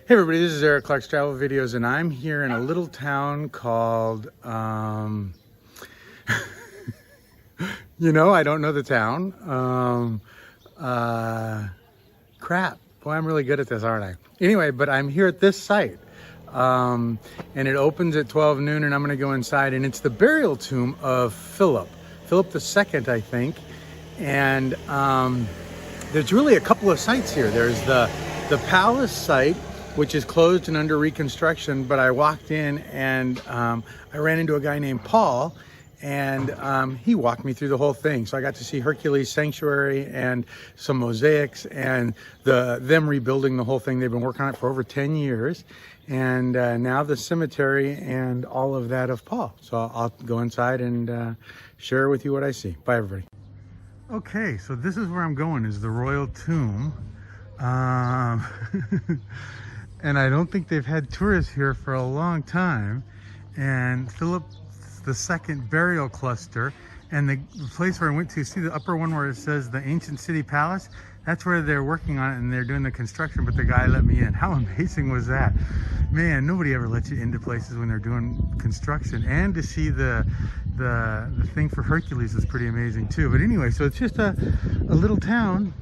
Hey everybody, this is Eric Clark's Travel Videos, and I'm here in a little town called, you know, I don't know the town. Crap. Boy, I'm really good at this, aren't I? Anyway, but I'm here at this site, and it opens at 12 noon, and I'm going to go inside, and it's the burial tomb of Philip II, I think. And there's really a couple of sites here. There's the palace site, which is closed and under reconstruction, but I walked in and I ran into a guy named Paul, and he walked me through the whole thing. So I got to see Hercules Sanctuary and some mosaics and them rebuilding the whole thing. They've been working on it for over 10 years. And now the cemetery and all of that of Paul. So I'll go inside and share with you what I see. Bye, everybody. Okay, so this is where I'm going, is the Royal Tomb. And I don't think they've had tourists here for a long time. And Philip II burial cluster, and the place where I went to, see the upper one where it says the ancient city palace? That's where they're working on it and they're doing the construction, but the guy let me in. How amazing was that? Man, nobody ever lets you into places when they're doing construction. And to see the thing for Hercules is pretty amazing too. But anyway, so it's just a little town.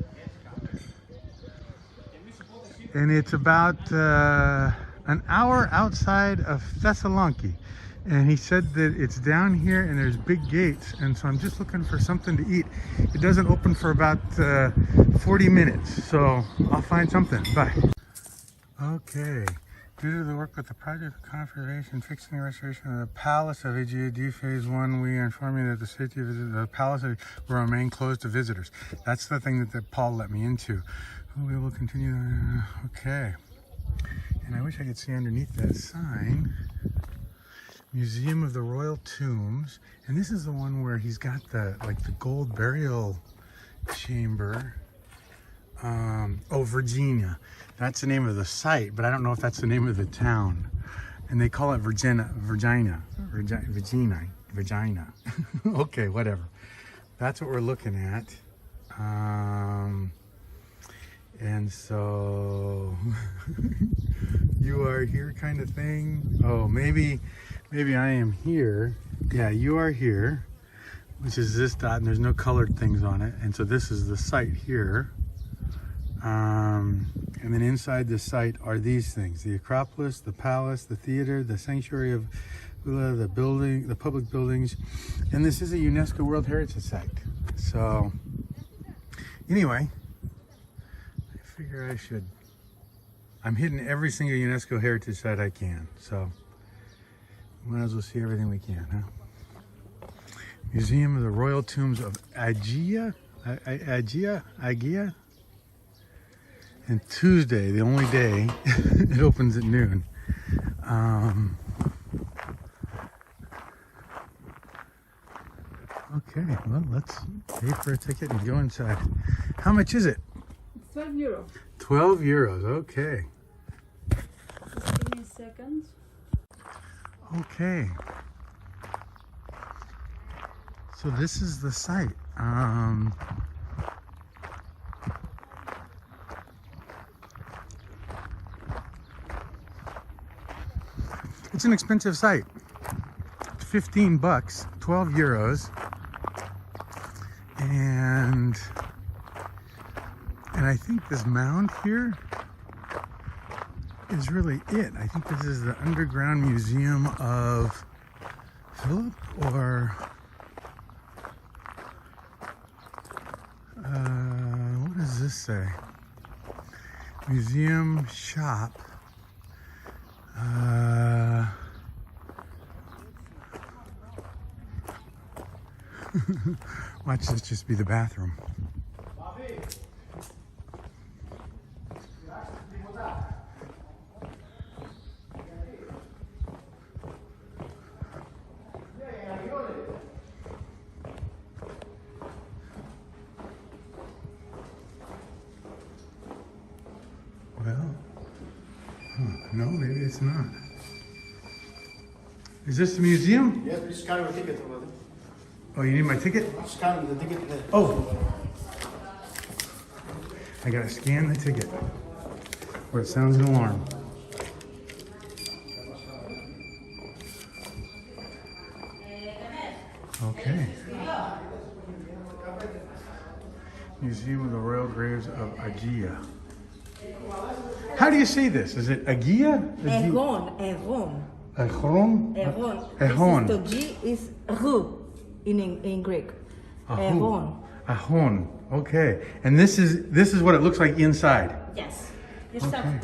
And it's about an hour outside of Thessaloniki. And he said that it's down here and there's big gates. And so I'm just looking for something to eat. It doesn't open for about 40 minutes. So I'll find something. Bye. Okay. Due to the work with the project of conservation, fixing and restoration of the Palace of Igea Phase 1, we are informing you that the safety of the Palace will remain closed to visitors. That's the thing that Paul let me into. We will continue. Okay. And I wish I could see underneath that sign. Museum of the Royal Tombs. And this is the one where he's got the gold burial chamber. Vergina. That's the name of the site, but I don't know if that's the name of the town. And they call it Vergina. Okay, whatever. That's what we're looking at. And so you are here kind of thing. Oh, maybe I am here. Yeah, you are here, which is this dot, and there's no colored things on it. And so this is the site here. And then inside the site are these things: the Acropolis, the palace, the theater, the sanctuary of the building, the public buildings. And this is a UNESCO World Heritage Site. So anyway, figure I should. I'm hitting every single UNESCO heritage site I can, so might as well see everything we can, huh? Museum of the Royal Tombs of Aigai, and Tuesday, the only day it opens at noon. Okay, well, let's pay for a ticket and go inside. How much is it? 12 euros. 12 euros, okay. Just give me a second. Okay. So this is the site. It's an expensive site. 15 bucks, 12 euros. And I think this mound here is really it. I think this is the underground museum of Philip, or what does this say? Museum shop. Watch this just be the bathroom. Well, no, maybe it's not. Is this the museum? Yes, please scan your ticket. Oh, you need my ticket? Scan the ticket. Oh. I gotta scan the ticket. Or it sounds an alarm. Museum of the Royal Graves of Igea. How do you say this? Is it Igea? Ehon. Ehon? Ehon. The G is Ru in Greek. Ehon. Ahon. Okay. And this is what it looks like inside. Yes.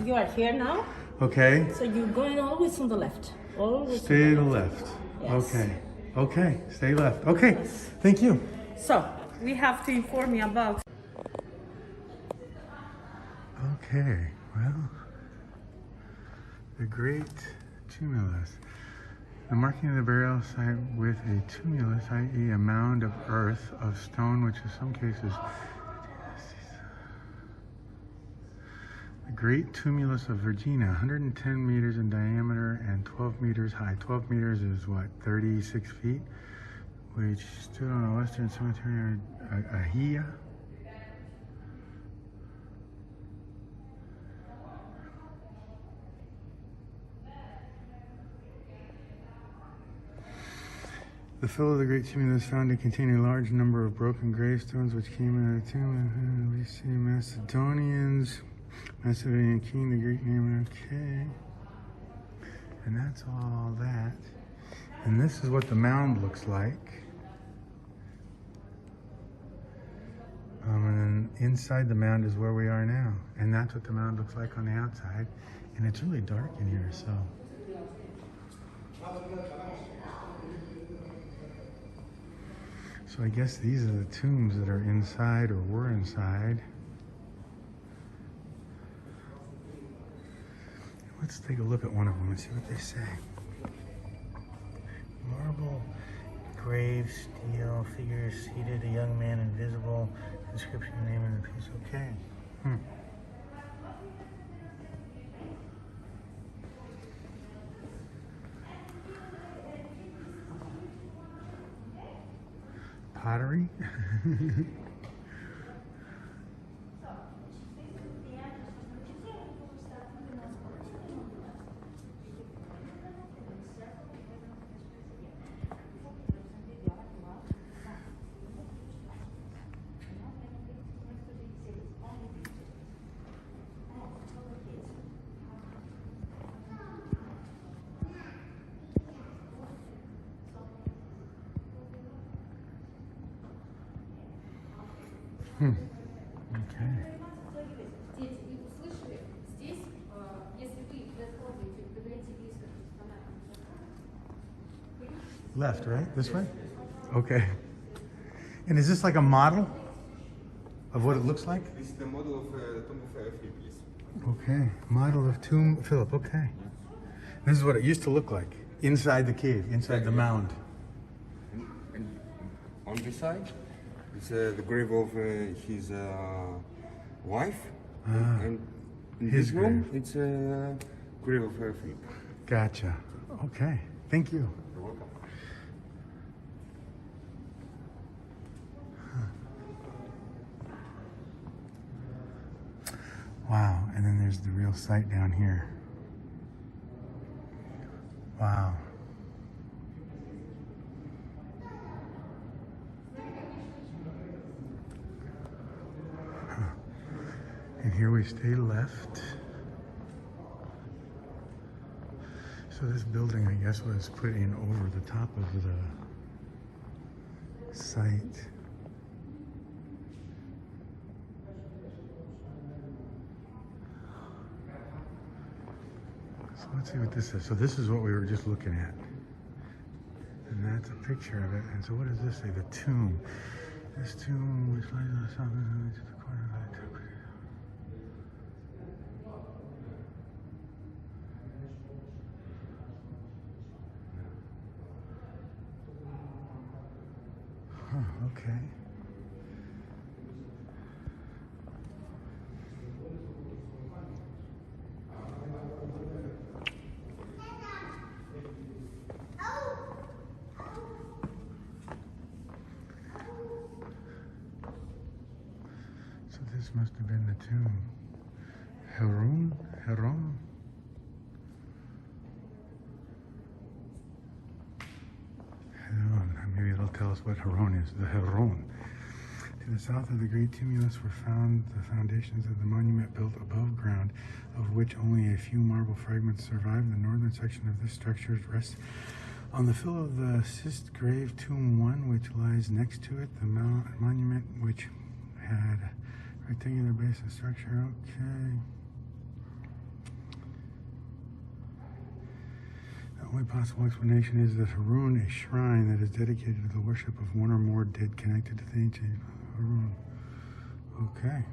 You are here now. Okay. So you're going always on the left. Always. Stay to the left. Yes. Okay. Okay. Stay left. Okay. Yes. Thank you. So we have to inform you about. Okay. Well, the Great Tumulus. The marking of the burial site with a tumulus, i.e. a mound of earth, of stone, which in some cases... The Great Tumulus of Vergina, 110 meters in diameter and 12 meters high. 12 meters is what, 36 feet? Which stood on the western cemetery of Igea. The fill of the Great Tumulus found to contain a large number of broken gravestones which came in the tomb. We see Macedonians, Macedonian king, the Greek name, okay. And that's all that. And this is what the mound looks like. And then inside the mound is where we are now. And that's what the mound looks like on the outside. And it's really dark in here, so. So I guess these are the tombs that are inside or were inside. Let's take a look at one of them and see what they say. Marble, grave, steel, figures seated, a young man invisible, inscription, name of the piece. Okay. Pottery. Okay. Left, right? This way? Okay. And is this like a model of what it looks like? This is the model of the tomb of Philip, yes. Okay. Model of tomb Philip. Okay. This is what it used to look like inside the cave, inside the mound. And on this side, it's the grave of his wife. And in his this room, grave. it's a grave of Philip. Gotcha. Okay. Thank you. You're welcome. Wow. And then there's the real site down here. Wow. And here we stay left. So this building, I guess, was put in over the top of the site. So let's see what this is. So this is what we were just looking at. And that's a picture of it. And so what does this say? The tomb. This tomb was lies on the south to the corner of the temple. Okay. So this must have been the tomb. Heron? Heron? Heron. Maybe it'll tell us what Heron is. The Heron. To the south of the Great Tumulus were found the foundations of the monument built above ground, of which only a few marble fragments survive. The northern section of this structure rests on the fill of the cyst grave Tomb 1, which lies next to it. The monument, which had rectangular base and structure. Okay. The only possible explanation is that Harun, a shrine that is dedicated to the worship of one or more dead connected to the ancient Harun. Okay.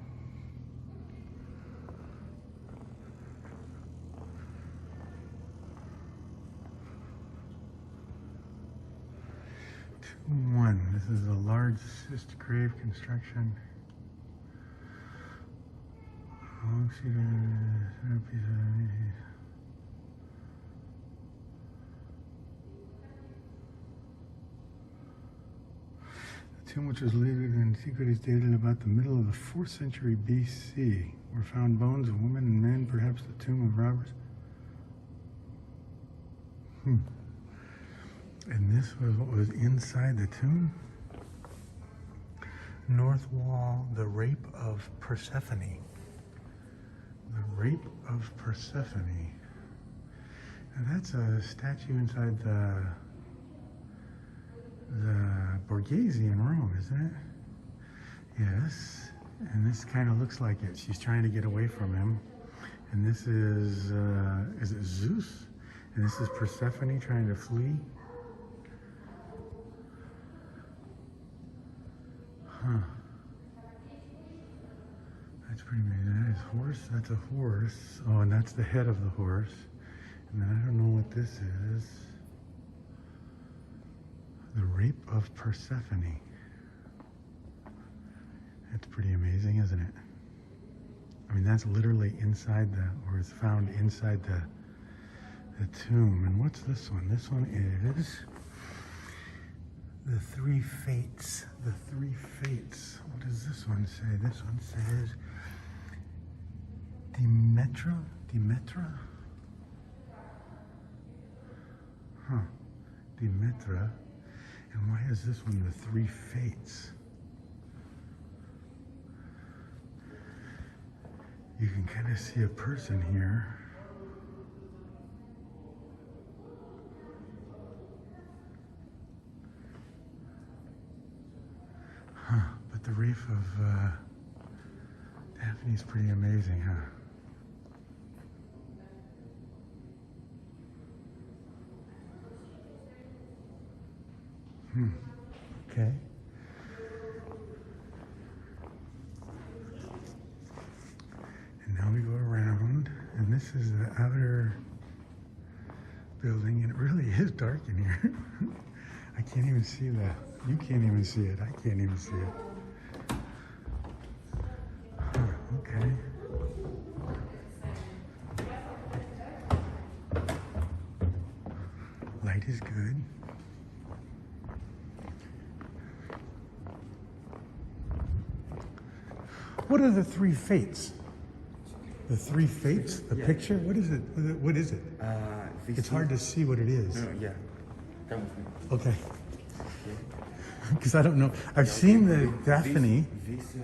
Tomb 1. This is a large cyst grave construction. Long centerpiece of the tomb, which was later in secret, is dated about the middle of the 4th century BC. Were found bones of women and men, perhaps the tomb of robbers. And this was what was inside the tomb. North wall, the rape of Persephone. The rape of Persephone. And that's a statue inside the Borghese in Rome, isn't it? Yes. And this kind of looks like it. She's trying to get away from him. And this is it Zeus? And this is Persephone trying to flee. Huh. That's pretty amazing. That is horse. That's a horse. Oh, and that's the head of the horse. And then I don't know what this is. The rape of Persephone. That's pretty amazing, isn't it? I mean, that's literally inside or is found inside the tomb. And what's this one? This one is the Three Fates. The Three Fates. What does this one say? This one says Demetra? Demetra? Huh. Demetra. And why is this one the Three Fates? You can kind of see a person here. Huh, but the Wreath of Daphne is pretty amazing, huh? Okay. And now we go around, and this is the outer building, and it really is dark in here. I can't even see that. You can't even see it. I can't even see it. Huh, okay. Light is good. What are the Three Fates? The Three Fates? The picture? What is it? What is it? It's hard to see what it is. No, yeah. Come with me. Okay. Because I don't know. I've seen the Daphne. This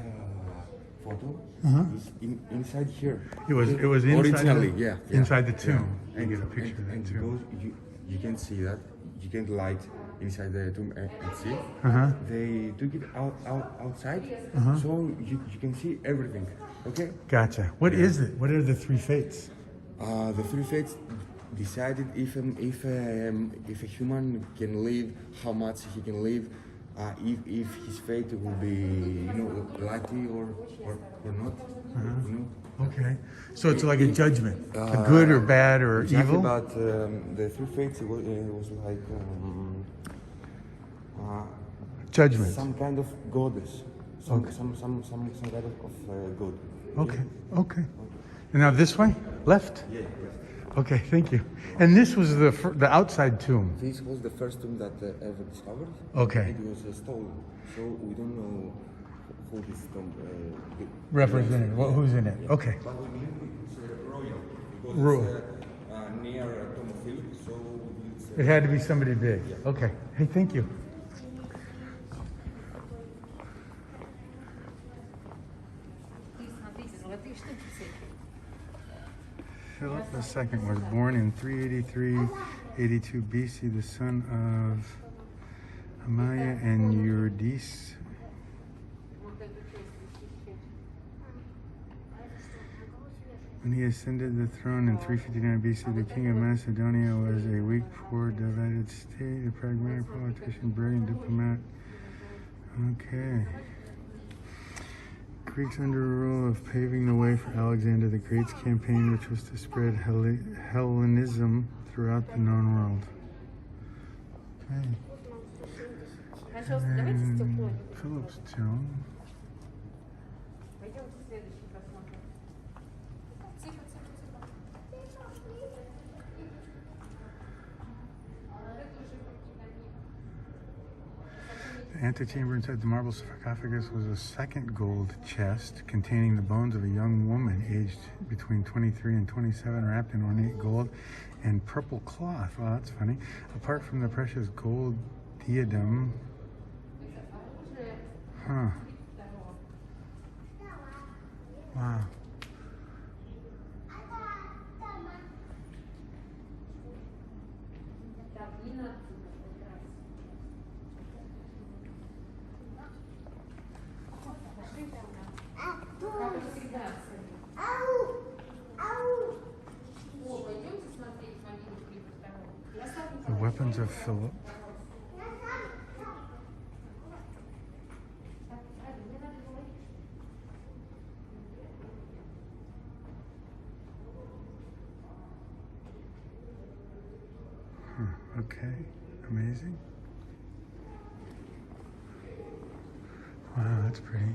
photo is inside here. It was inside. Originally, yeah. Inside the tomb. Yeah. You get a picture of that and tomb. You can see that. You can light inside the tomb and see. They took it outside, so you can see everything. Okay. Gotcha. What is it? What are the Three Fates? The Three Fates decided if a human can live, how much he can live, if his fate will be lucky or not. Okay. So it's like a judgment, a good or bad or exactly, evil. But the Three Fates it was like Judgment. some kind of goddess, some kind of god. Okay. And now this way, left. Yeah. Okay, thank you. And this was the outside tomb. This was the first tomb that ever discovered. Okay. It was stolen, so we don't know who this tomb Represented. Who's in it? Okay. But we believe it's royal because Royal. it's near Tomb of Philip, so it's. It had to be somebody big. Okay. Hey, thank you. Philip II was born in 383-82 BC, the son of Amaya and Eurydice. When he ascended the throne in 359 BC, the king of Macedonia was a weak, poor, divided state, a pragmatic politician, brilliant diplomat. Okay. Greeks under rule of paving the way for Alexander the Great's campaign, which was to spread Hellenism throughout the known world. Okay. And Phillips Tomb. The antechamber inside the marble sarcophagus was a second gold chest containing the bones of a young woman aged between 23 and 27, wrapped in ornate gold and purple cloth. Wow, that's funny. Apart from the precious gold diadem. Huh. Wow. The weapons of Philip. Okay, amazing. Wow, that's pretty.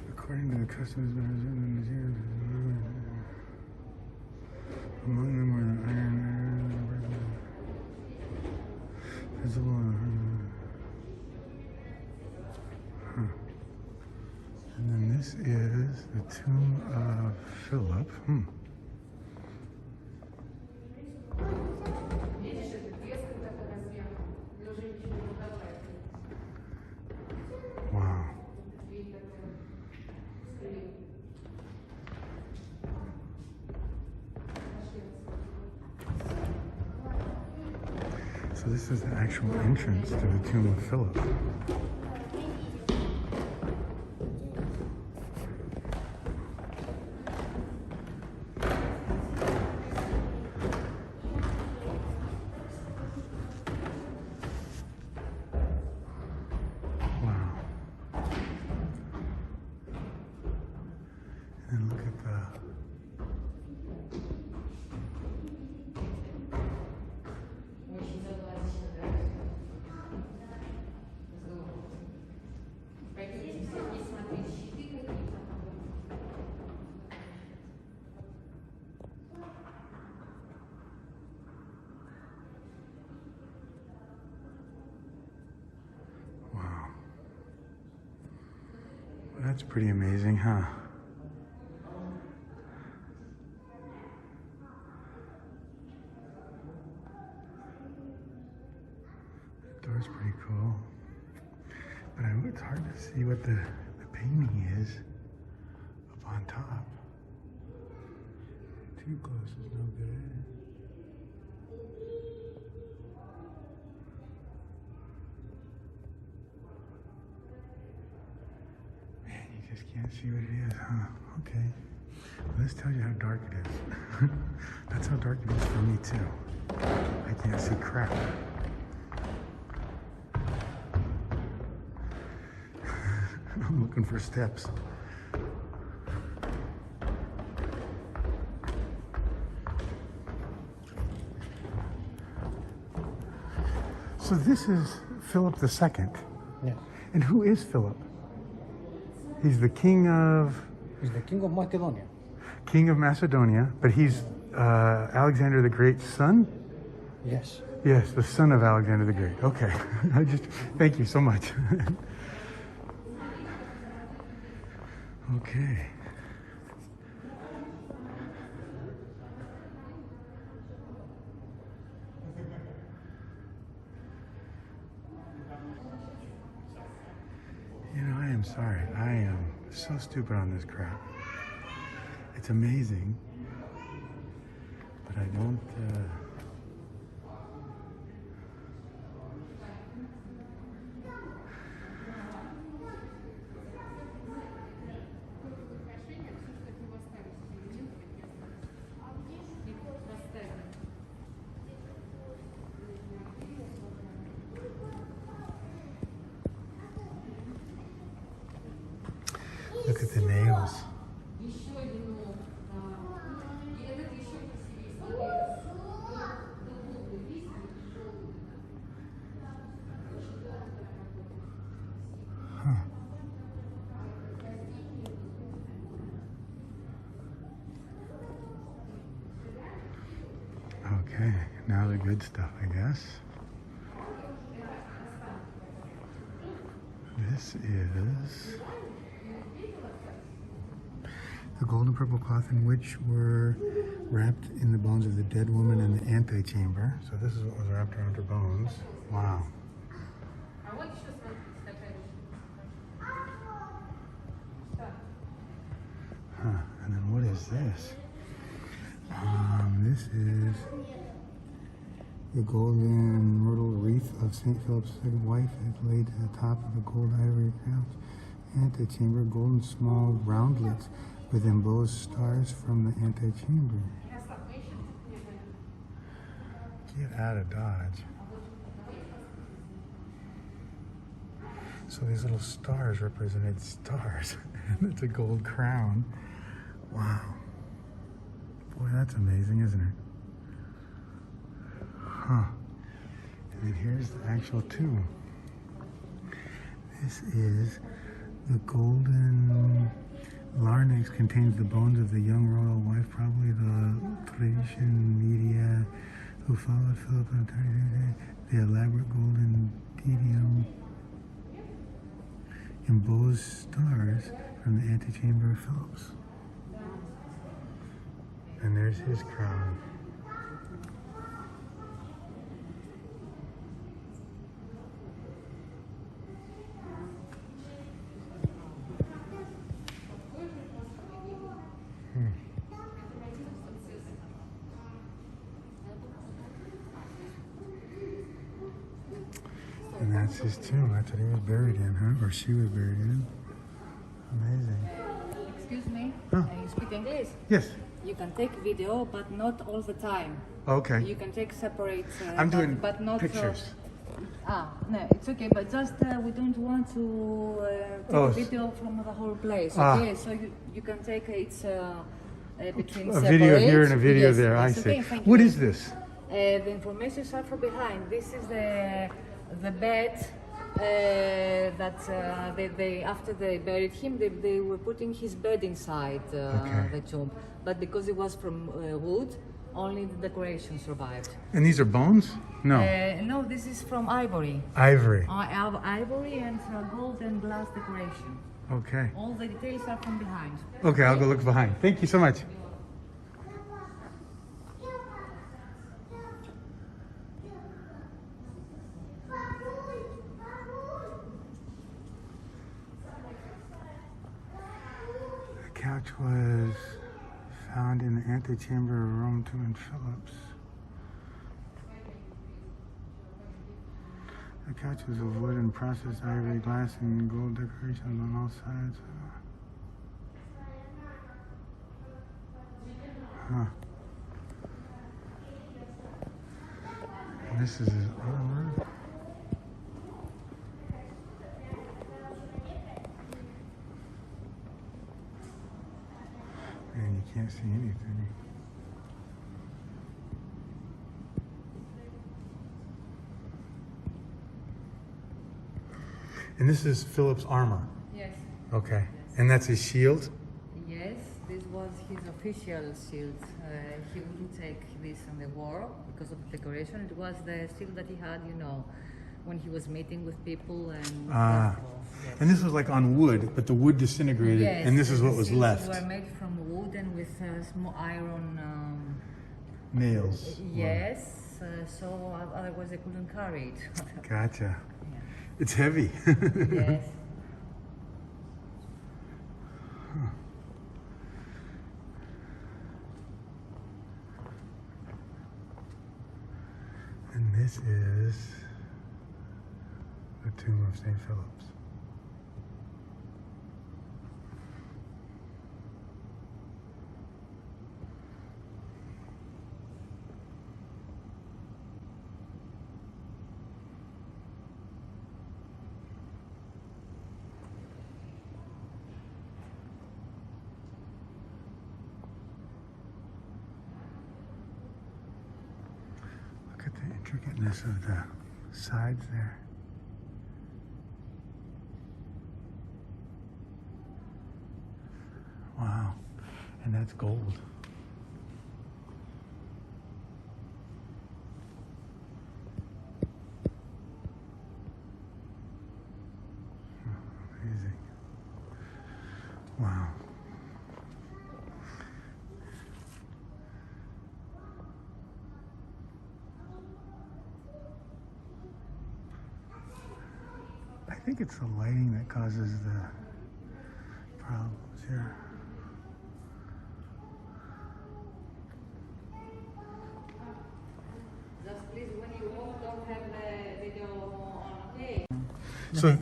According to the customs among them were the iron visible. And then this is the tomb of Philip. Wow. So this is the actual entrance to the tomb of Philip. Wow. And then look at the That's pretty amazing, huh? The door's pretty cool. But it's hard to see what the painting is up on top. Too close is no good. Can't see what it is, huh? Okay. Well, this tells you how dark it is. That's how dark it is for me, too. I can't see crap. I'm looking for steps. So this is Philip II. Yeah. And who is Philip? He's the king of... He's the king of Macedonia. King of Macedonia, but he's Alexander the Great's son? Yes. Yes, the son of Alexander the Great. Okay. Thank you so much. Okay. You know, I am sorry. I am so stupid on this crap. It's amazing, but I don't, look at the nails. Okay, now the good stuff, I guess. This is the golden purple cloth in which were wrapped in the bones of the dead woman in the antechamber. So this is what was wrapped around her bones. Wow. Huh, and then what is this? This is the golden myrtle wreath of St. Philip's second wife is laid at the top of the gold ivory crowns antechamber, golden small roundlets with embossed stars from the antechamber. Get out of Dodge. So these little stars represented stars, and it's a gold crown. Wow. Boy, that's amazing, isn't it? Huh. And then here's the actual tomb. This is the golden Larnax contains the bones of the young royal wife, probably the Thracian media who followed Philip of the elaborate golden tedium embossed stars from the antechamber of Phillips. And there's his crown. And that's his tomb. That's what he was buried in, huh? Or she was buried in. Amazing. Excuse me, Huh? you speak English? Yes. You can take video, but not all the time. Okay. You can take separate. I'm doing but not, pictures. No, it's okay, but just we don't want to take a video from the whole place. Okay, so you can take between A video here and a video yes, there. yes, I okay, see. thank What you. is this? The information is from behind. This is the bed that they after they buried him, they were putting his bed inside the tomb. But because it was from wood, only the decoration survived. And these are bones? No. No, this is from ivory. Ivory. Ivory and gold and glass decoration. Okay. All the details are from behind. Okay, I'll go look behind. Thank you so much. The couch was found in the antechamber of Royal Tomb in Phillips. The couch was of wood and processed ivory, glass, and gold decorations on all sides. Huh. And this is his armor. Man, you can't see anything. And this is Philip's armor. Yes. Okay. And that's his shield? Yes, this was his official shield. He wouldn't take this on the war because of the decoration. It was the shield that he had, when he was meeting with people and. And this was like on wood, but the wood disintegrated, Yes, and this is what the was seals left. were made from wood and with small iron. Nails. Yes, so otherwise they couldn't carry it. Gotcha. Yeah. It's heavy. Yes. And this is the tomb of St. Phillips. Look at the intricateness of the sides there. Wow. And that's gold. Amazing. Wow. I think it's the lighting that causes the problems here. Just please, when you walk, don't have the video on, okay? So,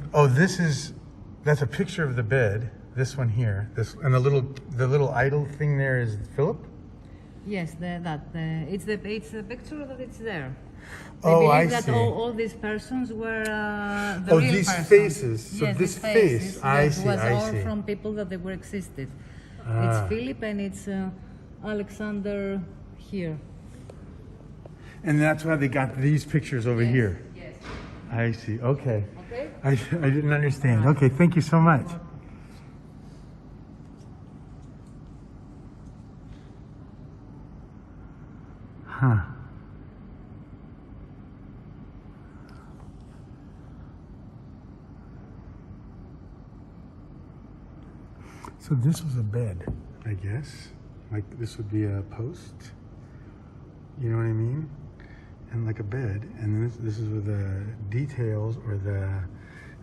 that's a picture of the bed. This one here, and the little idol thing there is Philip. Yes, it's the picture that it's there. They Oh, believe I that see. all these persons were the real these persons. faces. So yes, this these faces, face, I yes, see, was I all see. from people that they were existed. Ah. It's Philip and it's Alexander here. And that's why they got these pictures over here. Yes. I see. Okay. Okay. I didn't understand. Okay, thank you so much. Huh. So this was a bed, I guess. Like this would be a post. You know what I mean? And like a bed. And this is with the details or the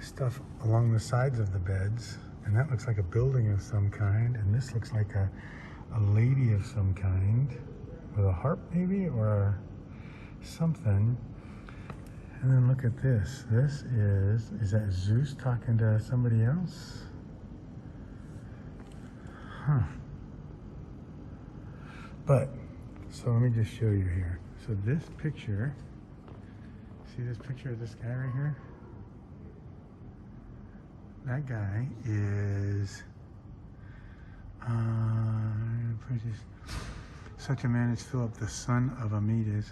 stuff along the sides of the beds. And that looks like a building of some kind. And this looks like a lady of some kind with a harp maybe or something. And then look at this. This is that Zeus talking to somebody else? Huh. But, so let me just show you here. So this picture, see this picture of this guy right here? That guy is, such a man as Philip, the son of Amidus.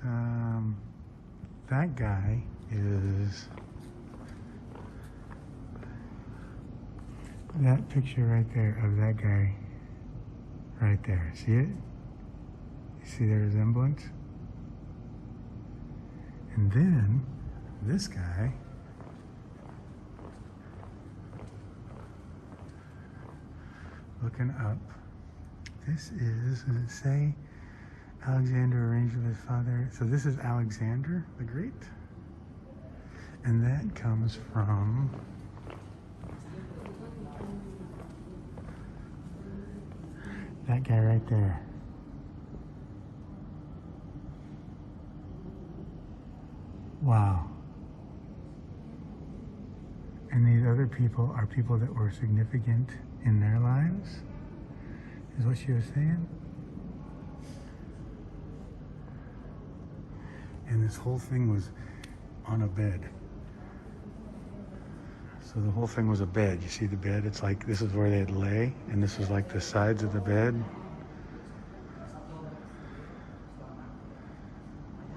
That guy is, that picture right there of that guy right there. See it? You see the resemblance? And then this guy looking up. This is, does it say Alexander arranged with his father? So this is Alexander the Great. And that comes from that guy right there. Wow. And these other people are people that were significant in their lives, is what she was saying. And this whole thing was on a bed. So the whole thing was a bed. You see the bed? It's like this is where they'd lay, and this was like the sides of the bed.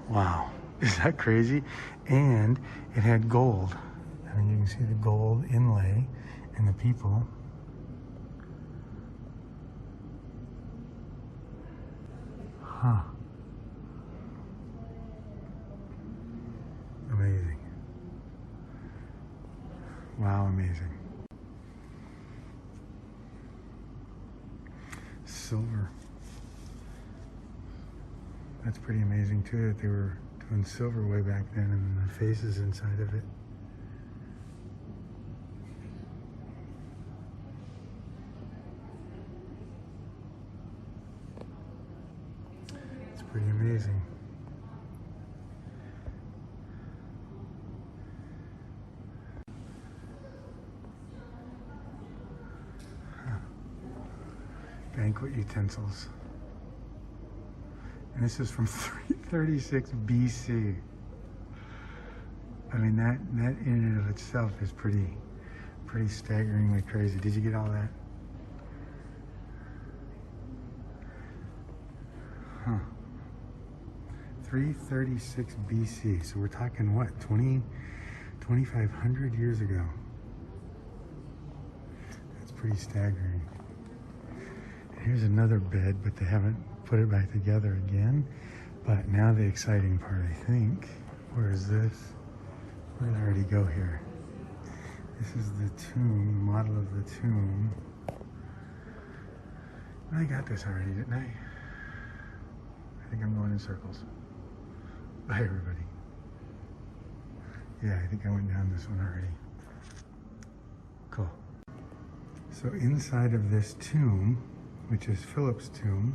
Wow. Is that crazy? And it had gold. I mean, you can see the gold inlay and the people. Huh. Amazing. silver. That's pretty amazing too, that they were doing silver way back then, and the faces inside of it. It's pretty amazing. Banquet utensils. And this is from 336 BC. I mean, that in and of itself is pretty staggeringly crazy. Did you get all that? Huh. 336 BC. So we're talking what, 2,500 years ago. That's pretty staggering. Here's another bed, but they haven't put it back together again. But now the exciting part, I think. Where is this? Where did I already go here? This is the tomb, the model of the tomb. I got this already, didn't I? I think I'm going in circles. Bye, everybody. Yeah, I think I went down this one already. Cool. So inside of this tomb, which is Philip's tomb,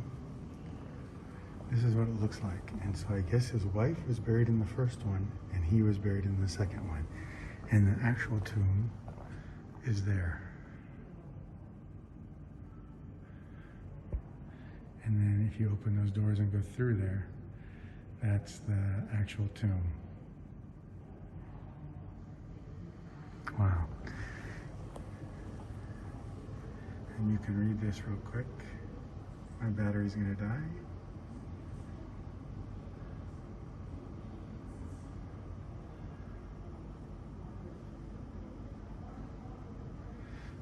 this is what it looks like. And so I guess his wife was buried in the first one, and he was buried in the second one. And the actual tomb is there. And then if you open those doors and go through there, that's the actual tomb. Wow. And you can read this real quick. My battery's gonna die.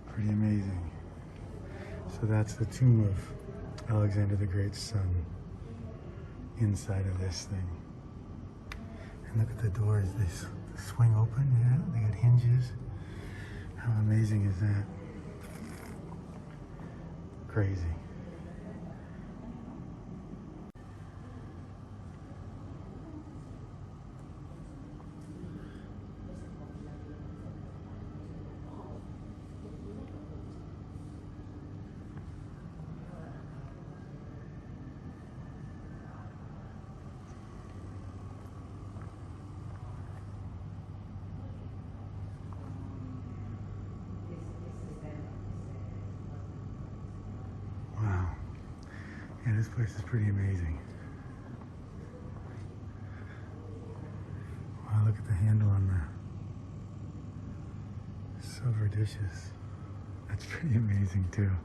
Pretty amazing. So that's the tomb of Alexander the Great's son inside of this thing. And look at the doors, they swing open, yeah, they got hinges. How amazing is that? Crazy. Yeah, this place is pretty amazing. Wow, look at the handle on the silver dishes. That's pretty amazing too.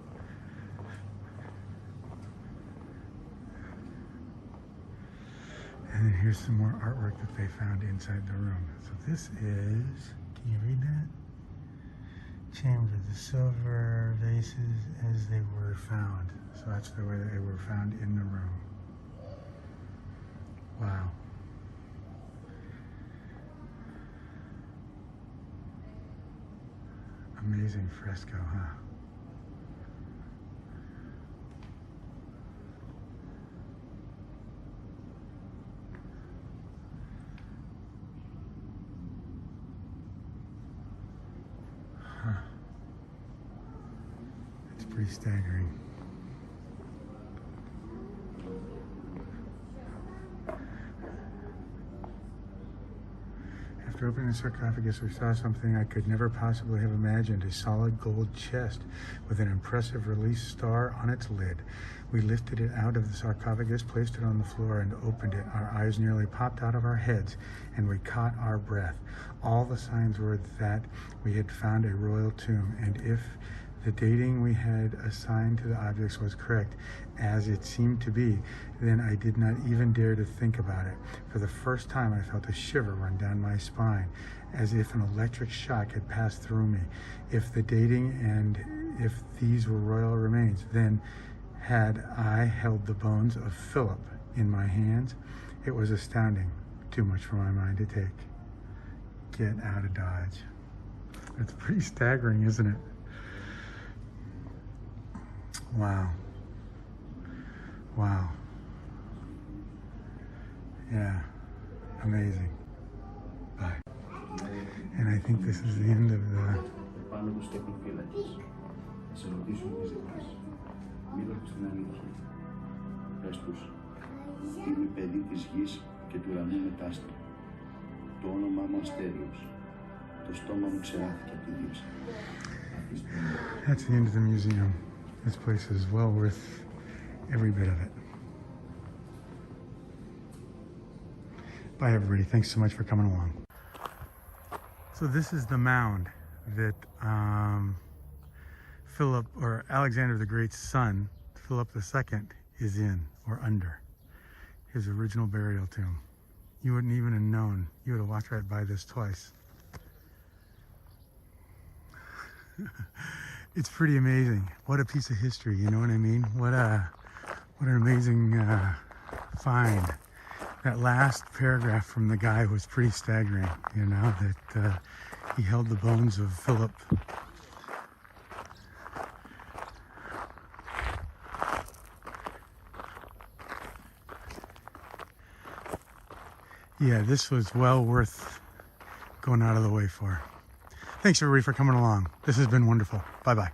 And then here's some more artwork that they found inside the room. So this is, can you read that? Chamber, the silver vases as they were found. So that's the way they were found in the room. Wow. Amazing fresco, huh? It's pretty staggering. After opening the sarcophagus, we saw something I could never possibly have imagined, a solid gold chest with an impressive release star on its lid. We lifted it out of the sarcophagus, placed it on the floor, and opened it. Our eyes nearly popped out of our heads, and we caught our breath. All the signs were that we had found a royal tomb, and if the dating we had assigned to the objects was correct, as it seemed to be, then I did not even dare to think about it. For the first time, I felt a shiver run down my spine, as if an electric shock had passed through me. If the dating and if these were royal remains, then had I held the bones of Philip in my hands? It was astounding. Too much for my mind to take. Get out of Dodge. It's pretty staggering, isn't it? Wow. Wow. Yeah, amazing. Bye. And I think this is the end of the... Επάνω του στέκουν φύλακες. Θα σε ρωτήσουν τι ζητάς. Μίλα τους την αλήθεια. Πες τους, είμαι παιδί της γης και του ουρανού μετάστη. Το όνομά μου Αστέριος. Το στόμα μου ξεράθηκε από τη δίψα. That's the end of the museum. This place is well worth every bit of it. Bye everybody, thanks so much for coming along. So this is the mound that Philip, or Alexander the Great's son, Philip II, is in, or under. His original burial tomb. You wouldn't even have known. You would have walked right by this twice. It's pretty amazing. What a piece of history, you know what I mean? What an amazing find. That last paragraph from the guy was pretty staggering, you know, that he held the bones of Philip. Yeah, this was well worth going out of the way for. Thanks everybody for coming along. This has been wonderful. Bye-bye.